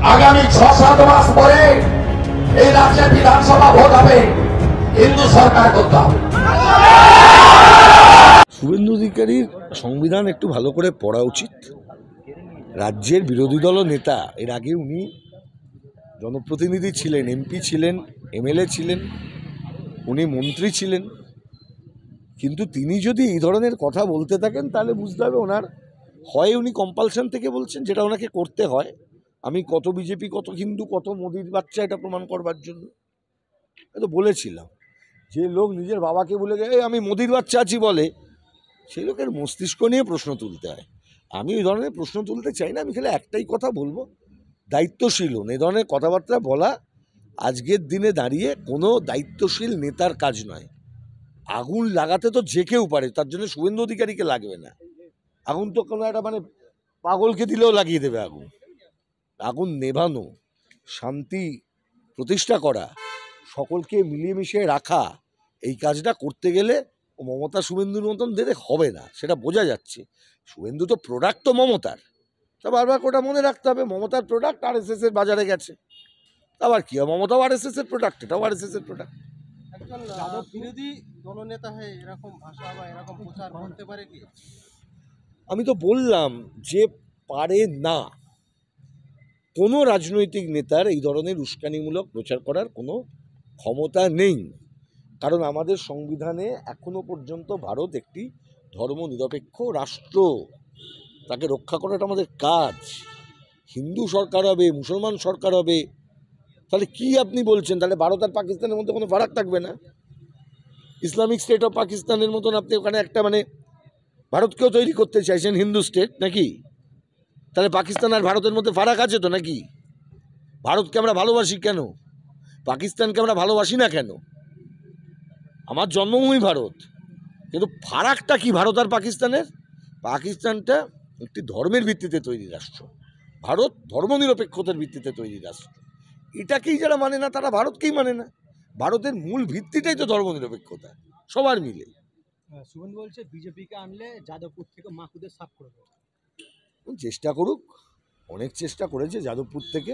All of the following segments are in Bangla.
আগামী 6-7 মাস পরে এই রাজ্যে বিধানসভা ভোট হবে, হিন্দু সরকার করতে হবে। শুভেন্দু অধিকারীর সংবিধান একটু ভালো করে পড়া উচিত। রাজ্যের বিরোধী দল নেতা, এর আগে উনি জনপ্রতিনিধি ছিলেন, এমপি ছিলেন, এমএলএ ছিলেন, উনি মন্ত্রী ছিলেন। কিন্তু তিনি যদি এই ধরনের কথা বলতে থাকেন তাহলে বুঝতে হবে ওনার হয় উনি কম্পালশন থেকে বলছেন, যেটা ওনাকে করতে হয়। আমি কত বিজেপি, কত হিন্দু, কত মোদির বাচ্চা, এটা প্রমাণ করবার জন্য তো বলেছিলাম। যে লোক নিজের বাবাকে বলে গেলে আমি মোদির বাচ্চা আছি বলে, সেই লোকের মস্তিষ্ক নিয়ে প্রশ্ন তুলতে হয়। আমি ওই ধরনের প্রশ্ন তুলতে চাই না। আমি খালি একটাই কথা বলবো, দায়িত্বশীল হন। এই ধরনের কথাবার্তা বলা আজকের দিনে দাঁড়িয়ে কোনো দায়িত্বশীল নেতার কাজ নয়। আগুন লাগাতে তো যে কেউ পারে, তার জন্য শুভেন্দু অধিকারীকে লাগবে না। আগুন তো কোনো একটা পাগলকে দিলেও লাগিয়ে দেবে আগুন। আগুন নেভানো, শান্তি প্রতিষ্ঠা করা, সকলকে মিলিয়ে রাখা, এই কাজটা করতে গেলে মমতা শুভেন্দুর মতন দিলে হবে না, সেটা বোঝা যাচ্ছে। শুভেন্দু তো প্রোডাক্ট তো মমতার, তা বারবার ওটা মনে রাখতে হবে। মমতার প্রোডাক্ট RSS এর বাজারে গেছে, আবার কি মমতাও RSS এর প্রোডাক্ট, এটাও RSS এর প্রোডাক্ট। একজন বিরোধী দলনেতা হয়ে এরকম ভাষা বা এরকম প্রচার করতে পারে কি? আমি তো বললাম যে পারে না। কোনো রাজনৈতিক নেতার এই ধরনের উস্কানিমূলক প্রচার করার কোনো ক্ষমতা নেই। কারণ আমাদের সংবিধানে এখনো পর্যন্ত ভারত একটি ধর্মনিরপেক্ষ রাষ্ট্র, তাকে রক্ষা করাটা আমাদের কাজ। হিন্দু সরকার হবে, মুসলমান সরকার হবে, তাহলে কি আপনি বলছেন? তাহলে ভারত আর পাকিস্তানের মধ্যে কোনো ফারাক থাকবে না? ইসলামিক স্টেট অফ পাকিস্তানের মতন আপনি ওখানে একটা ভারতকেও তৈরি করতে চাইছেন হিন্দু স্টেট নাকি? তাহলে পাকিস্তান আর ভারতের মধ্যে ফারাক আছে তো নাকি? ভারতকে আমরা ভালোবাসি কেন, পাকিস্তানকে আমরা ভালোবাসি না কেন? আমার জন্মভূমি ভারত, কিন্তু ফারাকটা কি ভারত আর পাকিস্তানের? পাকিস্তানটা একটি ধর্মের ভিত্তিতে তৈরি রাষ্ট্র, ভারত ধর্মনিরপেক্ষতার ভিত্তিতে তৈরি রাষ্ট্র। এটাকেই যারা মানে না তারা ভারতকেই মানে না। ভারতের মূল ভিত্তিটাই তো ধর্মনিরপেক্ষতা, সবার মিলে। শুভেন্দু বলছে বিজেপিকে আনলে যাদবপুর থেকে মাকুদের সাফ করে দেবে। চেষ্টা করুক, অনেক চেষ্টা করেছে যাদবপুর থেকে।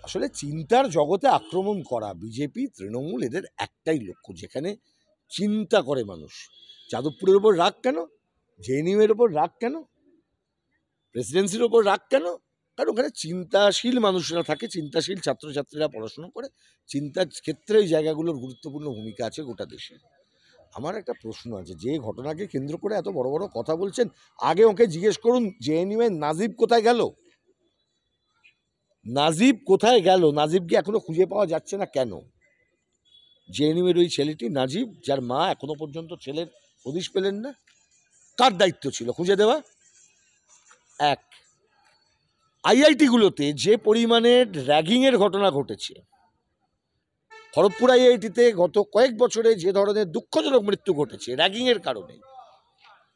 আসলে চিন্তার জগতে আক্রমণ করা, বিজেপি তৃণমূল এদের একটাই লক্ষ্য, যেখানে চিন্তা করে মানুষ। যাদবপুরের ওপর রাগ কেন? জেএনইউ এর ওপর রাগ কেন? প্রেসিডেন্সির ওপর রাগ কেন? কারণ ওখানে চিন্তাশীল মানুষরা থাকে, চিন্তাশীল ছাত্রছাত্রীরা পড়াশোনা করে। চিন্তার ক্ষেত্রে এই জায়গাগুলোর গুরুত্বপূর্ণ ভূমিকা আছে গোটা দেশে। আমার একটা প্রশ্ন আছে, যে ঘটনাকে কেন্দ্র করে এত বড় বড় কথা বলছেন, আগে ওকে জিজ্ঞেস করুন জেএনইউ এর নাজিব কোথায় গেল? নাজিব কোথায় গেল? নাজিবকে এখনো খুঁজে পাওয়া যাচ্ছে না কেন? জেএনইউ এর ওই ছেলেটি নাজিব, যার মা এখনো পর্যন্ত ছেলের হদিশ পেলেন না, কার দায়িত্ব ছিল খুঁজে দেওয়া? এক, আইআইটিগুলোতে যে পরিমাণে র্যাগিংয়ের ঘটনা ঘটেছে, খড়গপুর আইআইটিতে গত কয়েক বছরে যে ধরনের দুঃখজনক মৃত্যু ঘটেছে র্যাগিংয়ের কারণে,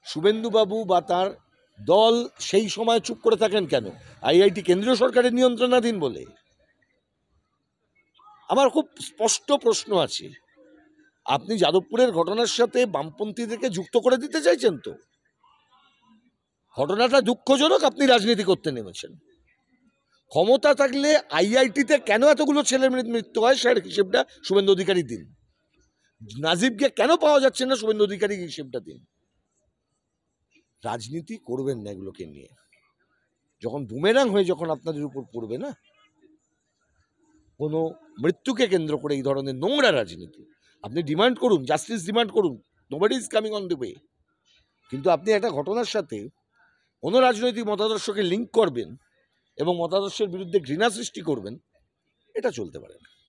শুভেন্দুবাবু বা তার দল সেই সময় চুপ করে থাকেন কেন? আইআইটি কেন্দ্রীয় সরকারের নিয়ন্ত্রণাধীন বলে। আমার খুব স্পষ্ট প্রশ্ন আছে, আপনি যাদবপুরের ঘটনার সাথে বামপন্থীদেরকে যুক্ত করে দিতে চাইছেন তো? ঘটনাটা দুঃখজনক, আপনি রাজনীতি করতে নেমেছেন। ক্ষমতা থাকলে আইআইটিতে কেন এতগুলো ছেলের মৃত্যু হয় সেটার হিসেবটা শুভেন্দু অধিকারী দিন। নাজিবকে কেন পাওয়া যাচ্ছে না শুভেন্দু অধিকারী হিসেবটা দিন। রাজনীতি করবেন না এগুলোকে নিয়ে। যখন বুমেরাং হয়ে যখন আপনাদের উপর পড়বে না, কোনো মৃত্যুকে কেন্দ্র করে এই ধরনের নোংরা রাজনীতি, আপনি ডিমান্ড করুন, জাস্টিস ডিমান্ড করুন, nobody is coming on the way. কিন্তু আপনি একটা ঘটনার সাথে কোনো রাজনৈতিক মতাদর্শকে লিঙ্ক করবেন এবং মতাদর্শের বিরুদ্ধে ঘৃণা সৃষ্টি করবেন, এটা চলতে পারে না।